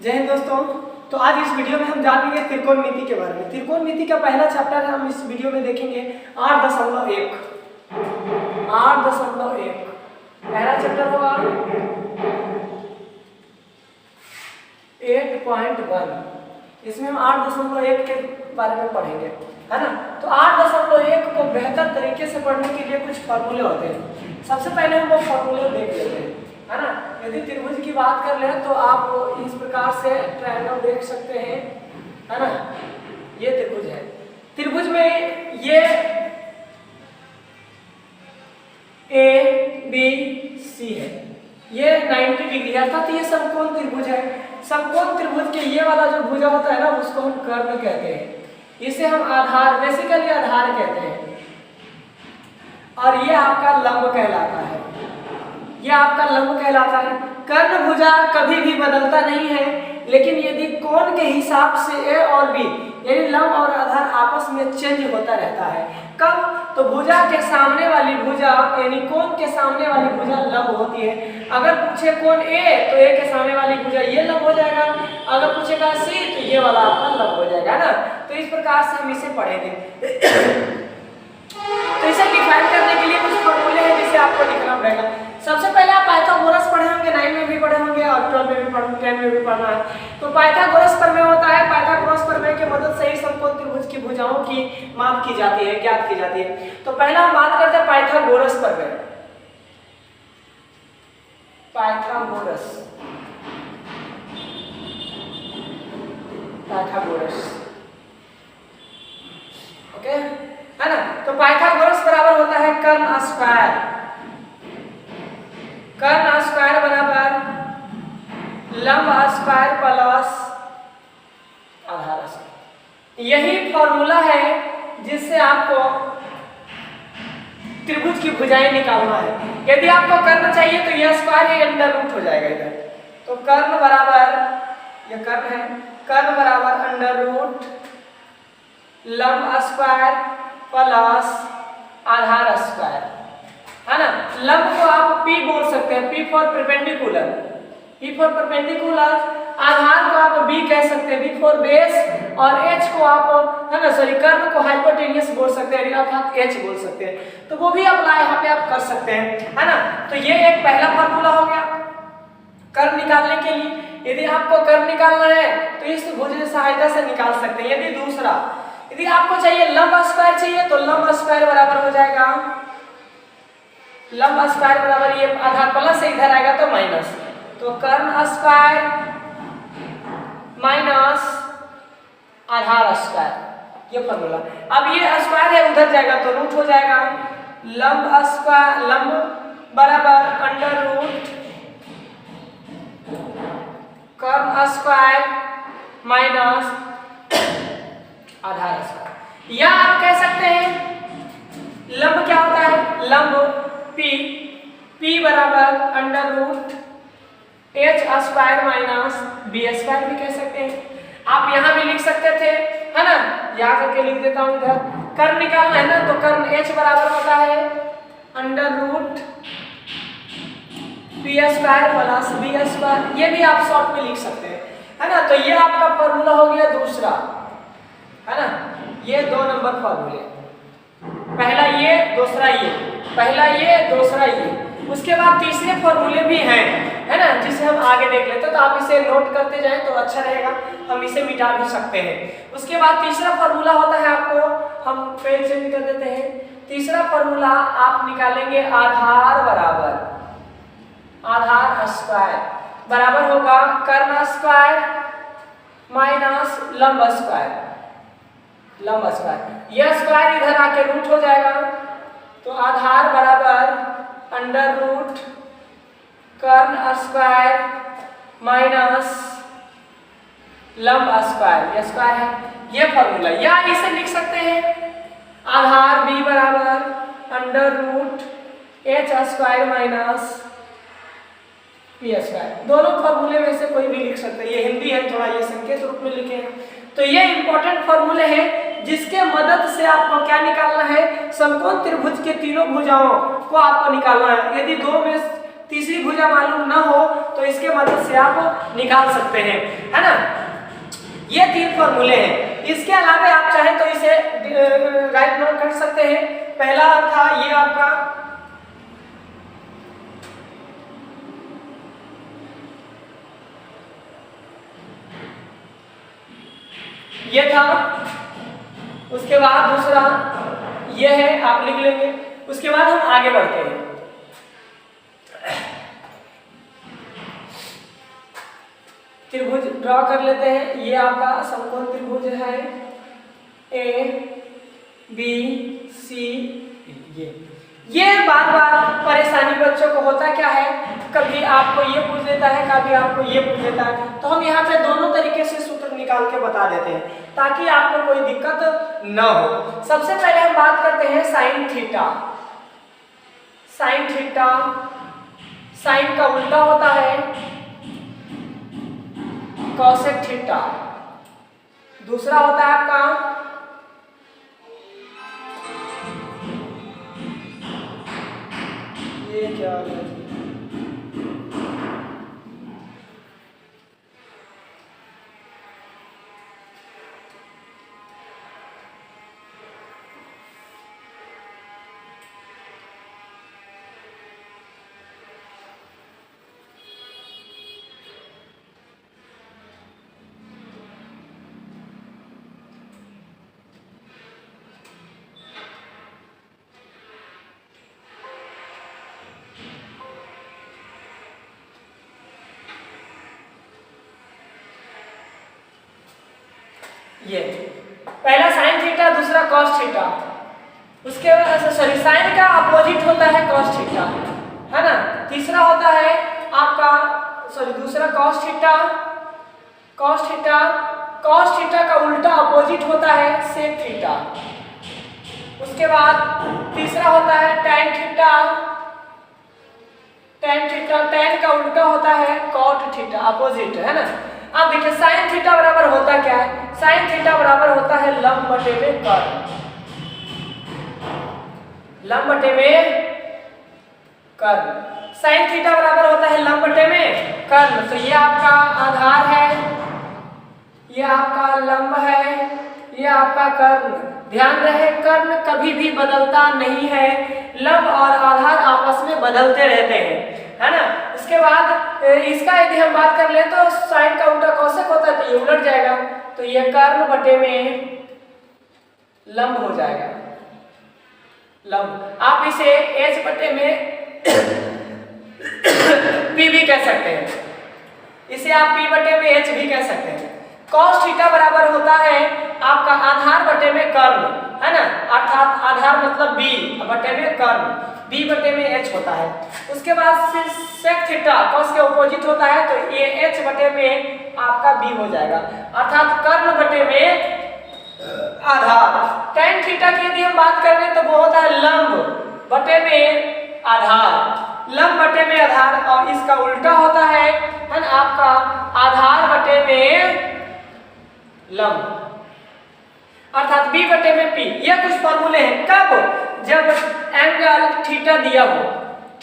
जय हिंद दोस्तों। तो आज इस वीडियो में हम जानेंगे त्रिकोणमिति के बारे में। त्रिकोणमिति का पहला चैप्टर हम इस वीडियो में देखेंगे 8.1 पहला चैप्टर होगा 8.1। इसमें हम 8.1 के बारे में पढ़ेंगे, है ना। तो 8.1 को बेहतर तरीके से पढ़ने के लिए कुछ फॉर्मूले होते हैं। सबसे पहले हम वो फॉर्मूले देख लेते हैं, है ना। यदि त्रिभुज की बात कर लें तो आप इस प्रकार से ट्रायंगल देख सकते हैं, है ना। ये त्रिभुज है। त्रिभुज में ये ABC है, ये 90 डिग्री है, अर्थात ये समकोण त्रिभुज है। समकोण त्रिभुज के ये वाला जो भुजा होता है ना, उसको हम कर्ण कहते हैं। इसे हम आधार, बेसिकली आधार कहते हैं। और ये आपका लंब कहलाता है, ये आपका लंब कहलाता है। कर्ण भुजा कभी भी बदलता नहीं है, लेकिन यदि कोण के हिसाब से A और B यानी लंब और आधार आपस में चेंज होता रहता है। कब? तो भुजा के सामने वाली भुजा यानी कोण के सामने वाली भुजा लंब होती है। अगर पूछे कोण A तो A के सामने वाली भुजा ये लंब हो जाएगा, अगर पूछेगा C तो ये वाला आपका लंब हो जाएगा ना। तो इस प्रकार से हम इसे पढ़ेंगे। तो इसे डिफाइन करने के लिए कुछ फॉर्मूले हैं जिसे आपको लिखना पड़ेगा। सबसे पहले आप पाइथागोरस पढ़े होंगे, 9 में भी पढ़े होंगे और 12 में भी 10 में भी पढ़ना है। तो पाइथागोरस प्रमेय होता है। पाइथागोरस प्रमेय की मदद से ही समकोण त्रिभुज की भुजाओं की माप की जाती है, ज्ञात की जाती है। तो पहला हम बात करते हैं पाइथागोरस प्रमेय। पाइथागोरस ओके, है ना। तो पाइथागोरस बराबर होता है कर्ण स्क्वायर। कर्ण स्क्वायर बराबर लंब स्क्वायर प्लस आधार स्क्वायर। यही फॉर्मूला है जिससे आपको त्रिभुज की भुजाएं निकालना है। यदि आपको कर्ण चाहिए तो यह स्क्वायर ही अंडर रूट हो जाएगा इधर। तो कर्ण बराबर, यह कर्ण है, कर्ण बराबर अंडर रूट लंब स्क्वायर प्लस आधार स्क्वायर, है ना। लंब को आप P बोल सकते हैं, P for perpendicular, P for perpendicular. आधार को आप B कह सकते हैं, B फॉर बेस। और H को आप, है ना, सॉरी, कर्ण को हाइपोटेन्यूस बोल सकते हैं, अर्थात H बोल सकते हैं। तो वो भी अप्लाई यहाँ पे आप कर सकते हैं, है ना। तो ये एक पहला फॉर्मूला हो गया कर्ण निकालने के लिए। यदि आपको कर्ण निकालना है तो इस भुज की सहायता से निकाल सकते हैं। यदि दूसरा, यदि आपको चाहिए लंब स्क्वायर चाहिए तो लंब स्क्वायर बराबर हो जाएगा, लंब स्क्वायर बराबर ये आधार प्लस से इधर आएगा तो माइनस। तो कर्ण स्क्वायर माइनस आधार स्क्वायर, ये फॉर्मूला। अब ये स्क्वायर है उधर जाएगा तो रूट हो जाएगा। लंब स्क्वायर, लंब बराबर अंडर रूट कर्ण स्क्वायर माइनस आधार स्क्वायर। या आप कह सकते हैं लंब क्या होता है, लंब P बराबर under root H square minus B square भी कह सकते हैं। आप यहाँ भी लिख सकते थे, है ना। यहाँ करके लिख देता हूँ इधर। कर्ण निकालना है ना, तो कर्ण H बराबर होता है under root P square plus B square. ये भी आप शॉर्ट में लिख सकते हैं, है ना। तो ये आपका फॉर्मूला हो गया दूसरा, है ना। ये 2 नंबर फॉर्मूले, पहला ये, दूसरा ये, पहला ये, दूसरा ये। उसके बाद तीसरे फॉर्मूले भी हैं, है ना, जिसे हम आगे देख लेते हैं। तो आप इसे नोट करते जाएं तो अच्छा रहेगा, हम इसे मिटा भी सकते हैं। उसके बाद तीसरा फॉर्मूला होता है, आपको हम पेज चेंज कर देते हैं। तीसरा फॉर्मूला आप निकालेंगे आधार बराबर आधार स्क्वायर बराबर होगा कर्ण स्क्वायर माइनस लंब स्क्वायर, लंब स्क्वायर। यह स्क्वायर इधर आके रूट हो जाएगा। तो आधार बराबर अंडर रूट कर्ण स्क्वायर माइनस लंब स्क्वायर, यह स्क्वायर है, यह फॉर्मूला। या इसे लिख सकते हैं आधार B बराबर under root H square minus P square. दोनों फॉर्मूले में से कोई भी लिख सकते हैं। ये हिंदी है, थोड़ा ये संकेत रूप में लिखे हैं। तो ये इंपॉर्टेंट फॉर्मूले हैं जिसके मदद से आपको क्या निकालना है, समकोण त्रिभुज के तीनों भुजाओं को आपको निकालना है। यदि दो में तीसरी भुजा मालूम ना हो तो इसके मदद से आप निकाल सकते हैं, है ना। ये 3 फॉर्मूले हैं। इसके अलावा आप चाहें तो इसे राइट नोट कर सकते हैं। पहला था ये आपका ये था, उसके बाद दूसरा ये है, आप लिख लेंगे। उसके बाद हम आगे बढ़ते हैं। त्रिभुज ड्रॉ कर लेते हैं। ये आपका समकोण त्रिभुज है ए बी सी। ये बार बार परेशानी बच्चों को होता क्या है, कभी आपको ये पूछ देता है, कभी आपको ये पूछ देता है, तो हम यहाँ पे दोनों तरीके से सूत्र निकाल के बता देते हैं ताकि आपको कोई दिक्कत न हो। सबसे पहले हम बात करते हैं sine theta. Sine theta, sine का उल्टा होता है कॉसेक थीटा। दूसरा होता है आपका ये क्या है, ये पहला साइन थीटा, दूसरा कॉस थीटा। उसके बाद सॉरी साइन का अपोजिट होता है कॉस थीटा, है ना। तीसरा होता है आपका सॉरी दूसरा cos theta. Cos theta, cos theta का उल्टा अपोजिट होता है सेक थीटा। उसके बाद तीसरा होता है tan theta. Tan theta, tan का उल्टा होता है कॉट थीटा, अपोजिट, है ना। अब देखिए साइन थीटा बराबर होता क्या है, साइन थीटा बराबर होता है लंब बटे में कर्ण। लंब बटे में कर्ण, साइन थीटा बराबर होता है लंब बटे में कर्ण। तो ये आपका आधार है, ये आपका लंब है, ये आपका कर्ण। ध्यान रहे कर्ण कभी भी बदलता नहीं है, लंब और आधार आपस में बदलते रहते हैं, है ना। इसके बाद इसका यदि हम बात कर ले तो साइन का उल्टा कौशिक होता है तो ये उलट जाएगा, तो ये कर्ण बटे में लंब हो जाएगा, लंब। आप इसे एच बटे में पी भी कह सकते हैं, इसे आप पी बटे में एच भी कह सकते हैं। कॉस थीटा बराबर होता है आपका आधार बटे में कर्ण, है ना, अर्थात आधार मतलब बी बटे में कर्ण, बी बटे में एच होता है। उसके बाद फिर सेक थीटा कॉस के अपोजिट होता है तो ये एच बटे में आपका बी हो जाएगा, अर्थात कर्ण बटे में आधार। टैन थीटा की यदि हम बात करें तो वो होता है लंब बटे में आधार, लंब बटे में आधार, और इसका उल्टा होता है ना आपका आधार बटे में लंब, अर्थात बी बटे में पी। ये कुछ फॉर्मूले हैं। कब? जब एंगल थीटा दिया हो,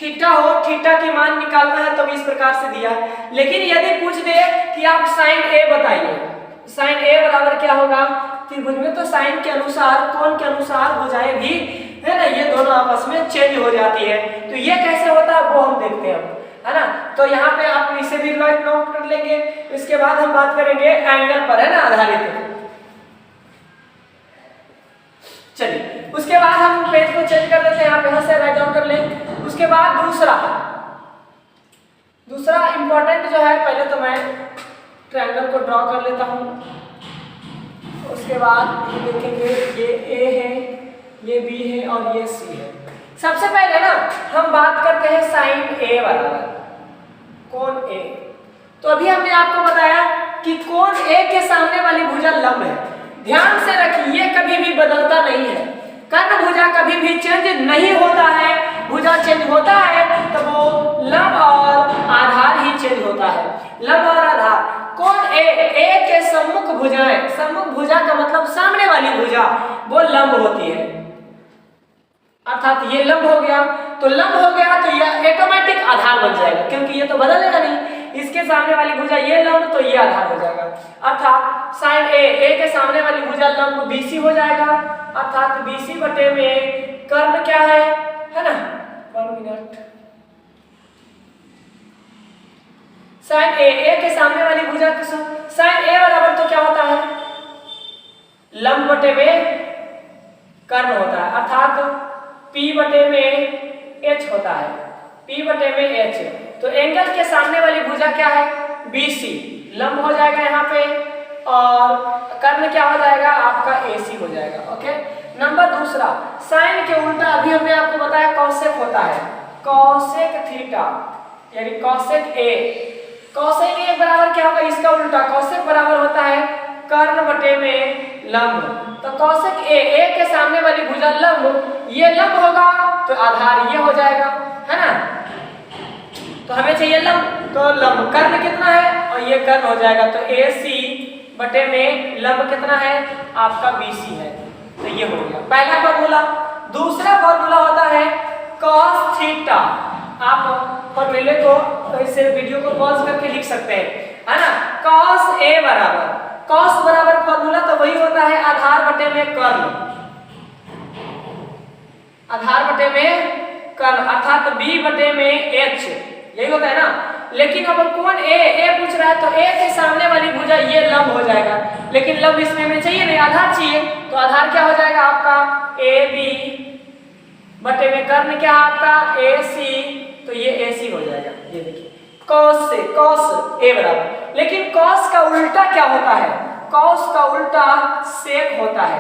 थीटा हो, थीटा की मान निकालना है तो इस प्रकार से दिया है। लेकिन यदि पूछ दे कि आप साइन ए बताइए, साइन ए बराबर क्या होगा त्रिभुज में, तो साइन के अनुसार कोण के अनुसार भुजाएं भी, है ना, ये दोनों आपस में चेंज हो जाती है। तो ये कैसे होता है वो हम देखते हैं, है ना। तो यहाँ पे आप इसे भी नोट कर लेंगे। इसके बाद हम बात करेंगे एंगल पर, है ना, आधारित। चलिए उसके बाद हम पेज को चेंज कर देते हैं, आप यहाँ से राइट डाउन कर लें। उसके बाद दूसरा इंपॉर्टेंट जो है, पहले तो मैं ट्रायंगल को ड्रॉ कर लेता हूँ। उसके बाद ये देखेंगे ये ए है, ये बी है और ये सी है। सबसे पहले ना हम बात करते हैं साइन ए बराबर कोण ए। तो अभी हमने आपको बताया कि कोण ए के सामने वाली भुजा लंब है। ध्यान से रखिए ये कभी भी बदलता नहीं है, कर्ण भुजा कभी भी चेंज नहीं होता है। भुजा चेंज होता है तो वो लंब और आधार ही चेंज होता है, लंब और आधार। कोण ए के सम्मुख भुजाएं, सम्मुख भुजा का मतलब सामने वाली भुजा, वो लंब होती है, अर्थात ये लंब हो गया। तो लंब हो गया तो यह ऑटोमेटिक आधार आधार बन जाएगा, क्योंकि ये तो बदलेगा नहीं। इसके सामने वाली भुजा ये लंब, तो ये आधार हो जाएगा। अर्थात साइन ए के सामने वाली भुजा लंब BC हो जाएगा, अर्थात BC बटे में कर्ण क्या है ना, 1 मिनट, साइन ए के सामने वाली भुजा साइन ए बराबर तो क्या होता है, लंब बटे में कर्ण होता है, अर्थात P बटे में H होता है, P बटे में H। तो एंगल के सामने वाली भुजा क्या है, BC, लंब हो जाएगा यहाँ पे, और कर्ण क्या हो जाएगा आपका AC हो जाएगा। ओके, नंबर दूसरा, साइन के उल्टा अभी हमने आपको बताया कॉसेक होता है, कॉसेक थीटा यानी कॉसेक A। कॉसेक A बराबर क्या होगा, इसका उल्टा कॉसेक बराबर होता है कर्ण बटे में लंब। तो कॉसेक A के सामने वाली भुजा लंब, ये लंब होगा तो आधार ये हो जाएगा, है ना। तो हमें चाहिए लंब, तो लंब कर्ण कितना है और ये कर्ण हो जाएगा, तो AC बटे में लंब कितना है आपका BC है, तो ये हो गया पहला फॉर्मूला। दूसरा फॉर्मूला होता है cos थीटा। आप फॉर्मूले को इसे वीडियो को पॉज करके लिख सकते हैं, है ना। cos A बराबर, cos बराबर फॉर्मूला तो वही होता है आधार बटे में कर्ण, आधार बटे में कर्ण, अर्थात B बटे में H, यही होता है ना। लेकिन अब कौन A पूछ रहा है, तो A के सामने वाली भुजा ये लंब हो जाएगा, लेकिन लंब इसमें हमें चाहिए नहीं, आधार चाहिए। तो आधार क्या हो जाएगा आपका AB बटे में कर्ण क्या आपका AC, तो ये AC हो जाएगा। ये देखिए cos से cos A बराबर, लेकिन cos का उल्टा क्या होता है, cos का उल्टा sec होता है,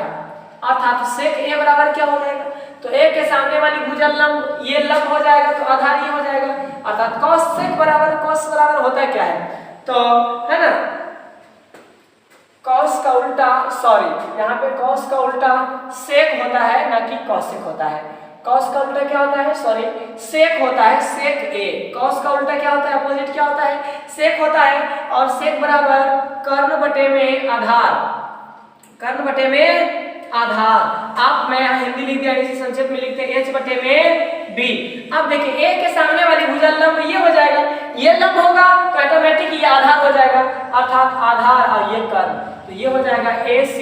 अर्थात sec A बराबर क्या हो जाएगा, तो A के सामने वाली भुजा लंब, ये लंब हो जाएगा तो आधार ये हो जाएगा, अर्थात cos sec बराबर, cos बराबर होता है क्या है, तो है ना cos का उल्टा, सॉरी यहाँ पे cos का उल्टा sec होता है ना कि cosec होता है। cos का उल्टा क्या होता है, सॉरी sec होता है, sec A। cos का उल्टा क्या होता है, अपोजिट क्या होता है, sec होता है, और sec बराबर कर्ण बटे में आधार, कर्ण बटे में आधार। आप मैं यहाँ हिंदी लिख दिया, इसी संक्षेप में लिखते हैं H बटे में B। अब देखिए A के सामने वाली भुजा लंब ये हो जाएगा, ये लंब होगा तो ऑटोमेटिक ये आधार हो जाएगा, अर्थात आधार और ये कर्ण, तो ये हो जाएगा AC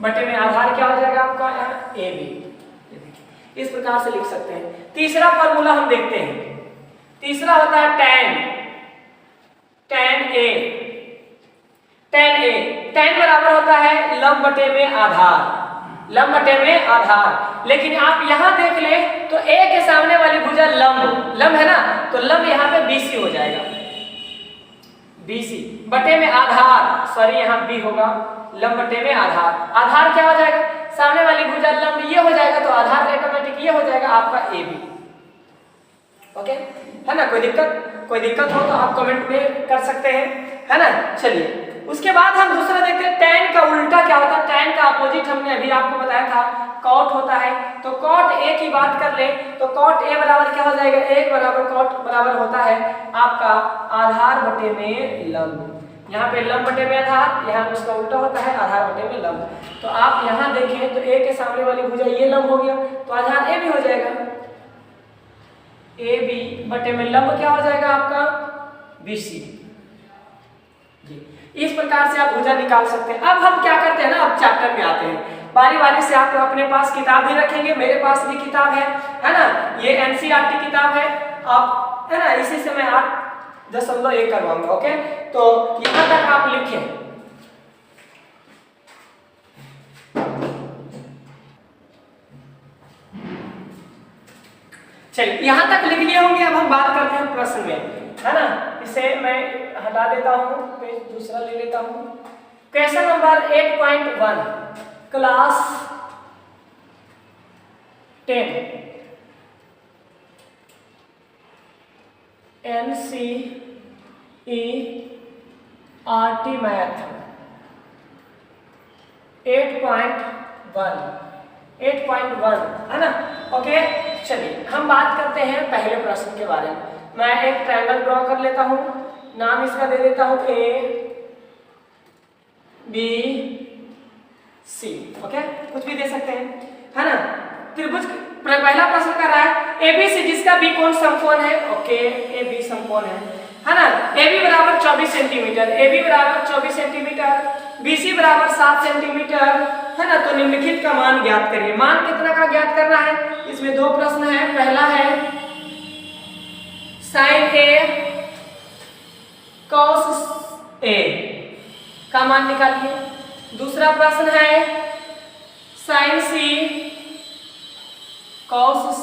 बटे में आधार क्या हो जाएगा आपका यहाँ AB। इस प्रकार से लिख सकते हैं। तीसरा फॉर्मूला हम देखते हैं, तीसरा होता है tan A। tan बराबर होता है लंब बटे में आधार, लंब बटे में आधार। लेकिन आप यहां देख ले तो A के सामने वाली भुजा लंब है ना, तो लंब यहाँ पे BC हो जाएगा, BC बटे में आधार, सॉरी यहाँ B होगा, लंब बटे में आधार। आधार क्या हो जाएगा, सामने वाली भुजा लंब ये हो जाएगा, तो आधार ऑटोमेटिक ये हो जाएगा आपका AB। ओके, है ना। कोई दिक्कत हो तो आप कमेंट में कर सकते हैं, है ना। चलिए उसके बाद हम दूसरा देखते हैं, tan का उल्टा क्या होता है। tan का अपोजिट हमने अभी आपको बताया था cot होता है, तो cot A की बात कर ले तो cot A बराबर क्या हो जाएगा, A बराबर cot बराबर होता है आपका आधार बटे में लंब। यहाँ पे लंब बटे में आधार, यहाँ उसका उल्टा होता है आधार बटे में लंब। तो आप यहाँ देखें तो A के सामने वाली भुजा ये लंब हो गया, तो आधार A भी हो जाएगा, AB बटे में लंब क्या हो जाएगा आपका BC। इस प्रकार से आप भुजा निकाल सकते हैं। अब हम क्या करते हैं ना, अब चैप्टर में आते हैं, बारी बारी से। आप अपने पास किताब भी रखेंगे, मेरे पास भी किताब है ना, ये NCERT किताब है, आप है ना, इसी से मैं 8.1 करवाऊंगा। ओके, तो यहाँ तक आप लिखें, चलिए यहाँ तक लिख लिए होंगे। अब हम बात करते हैं प्रश्न में, है ना। इसे मैं हटा देता हूँ, पेज दूसरा ले लेता हूँ। Question number 8.1 class 10 NCERT math 8.1 है ना। ओके, चलिए हम बात करते हैं पहले प्रश्न के बारे में। मैं एक ट्रायंगल ड्रॉ कर लेता हूं, नाम इसका दे देता हूं A B C। ओके, कुछ भी दे सकते हैं, है ना। त्रिभुज पहला प्रश्न कर रहा है एबीसी जिसका बी कोण समकोण है। ओके, ए बी समकोण है ना। AB बराबर 24 सेंटीमीटर, AB बराबर 24 सेंटीमीटर, BC बराबर 7 सेंटीमीटर है ना। तो निम्नलिखित का मान ज्ञात करिए। मान कितना का ज्ञात करना है, इसमें दो प्रश्न है। पहला है sin A cos A का मान निकालिए। दूसरा प्रश्न है sin C cos C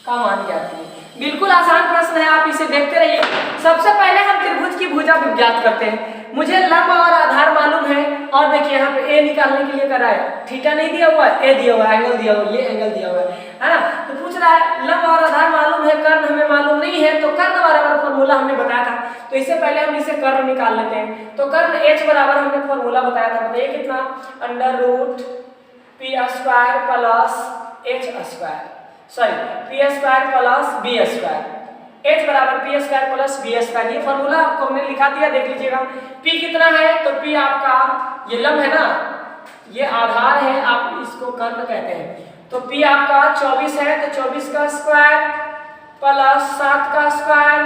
का मान ज्ञात कीजिए। बिल्कुल आसान प्रश्न है, आप इसे देखते रहिए। सबसे पहले हम त्रिभुज की भुजा ज्ञात करते हैं। मुझे लंब और आधार मालूम है, और देखिए यहाँ पे ए निकालने के लिए कर रहा है। थीटा नहीं दिया हुआ है, ए दिया हुआ है, एंगल दिया हुआ है, ये एंगल दिया हुआ है ना। तो पूछ रहा है लंब और आधार मालूम है, कर्ण हमें मालूम नहीं है, तो कर्ण बराबर फॉर्मूला हमने बताया था। तो इससे पहले हम इसे कर्ण निकाल लेते हैं। तो कर्ण H बराबर हमने फॉर्मूला बताया था, बताइए कितना, √p² plus h², sorry p² plus b²। h बराबर p² प्लस b², ये फॉर्मूला आपको हमने लिखा दिया, देख लीजिएगा। p कितना है, तो p आपका ये लंब है ना, ये आधार है, आप इसको कर्ण कहते हैं। तो p आपका 24 है, तो 24 का स्क्वायर प्लस 7 का स्क्वायर,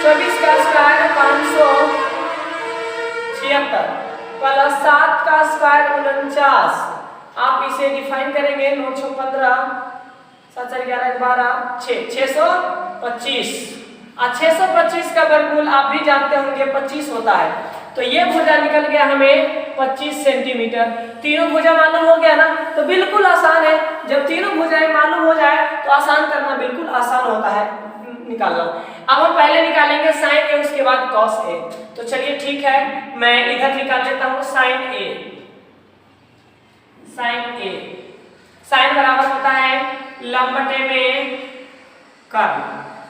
24 का स्क्वायर 576 प्लस 7 का स्क्वायर 49। आप इसे डिफाइन करेंगे 9 6 15 7 4 11 12 625। 625 का वर्गमूल आप भी जानते होंगे 25 होता है। तो ये भुजा निकल गया हमें 25 सेंटीमीटर। तीनों भुजा मालूम हो गया ना, तो बिल्कुल आसान है। जब तीनों भुजाएं मालूम हो जाए तो आसान करना बिल्कुल आसान होता है निकालना। अब हम पहले निकालेंगे sin A, उसके बाद cos A। तो चलिए ठीक है, मैं इधर निकाल लेता हूँ sin A। sin बराबर होता है लंब बटे में कर्ण,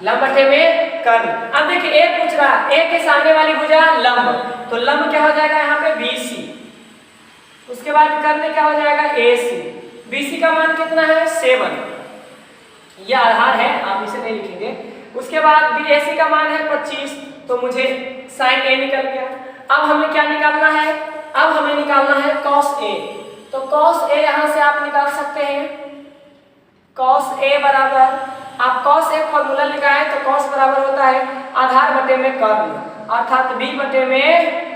लंब बटे में कर्ण। अब देखिए ए पूछ रहा है, ए के सामने वाली भुजा लंब, तो लंब क्या हो जाएगा यहाँ पे BC, उसके बाद कर्ण क्या हो जाएगा AC। BC का मान कितना है 7, यह आधार है, आप इसे नहीं लिखेंगे। उसके बाद AC का मान है 25, तो मुझे sin A निकल गया। अब हमें क्या निकालना है, अब हमें निकालना है cos A। तो cos A यहाँ से आप निकाल सकते हैं। cos A बराबर, आप cos A फॉर्मूला लगाएं तो cos बराबर होता है आधार बटे में कर्ण, अर्थात b बटे में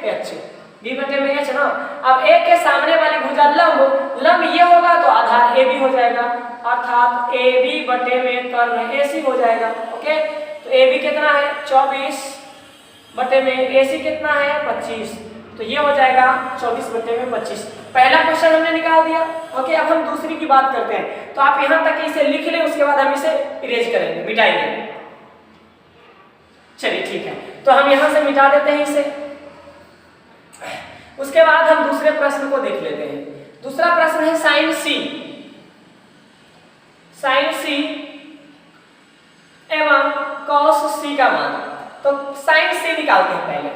h, b बटे में h ना। अब a के सामने वाली भुजा लंब, लंब ये होगा तो आधार a भी हो जाएगा, अर्थात ab बटे में कर्ण ac हो जाएगा। ओके, तो ab कितना है 24 बटे में ac कितना है 25, तो ये हो जाएगा 24 बटे में 25। पहला क्वेश्चन हमने निकाल दिया। ओके, अब हम दूसरी की बात करते हैं। तो आप यहां तक इसे लिख लें, उसके बाद हम इसे इरेज करेंगे, मिटाएंगे। चलिए ठीक है, तो हम यहां से मिटा देते हैं इसे। उसके बाद हम दूसरे प्रश्न को देख लेते हैं। दूसरा प्रश्न है sin C एवं cos C का मान। तो sin C निकालते हैं पहले।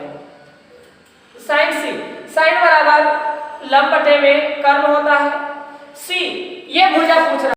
sin बराबर लंब बटे में कर्ण होता है। C ये भुजा पूछ रहा है।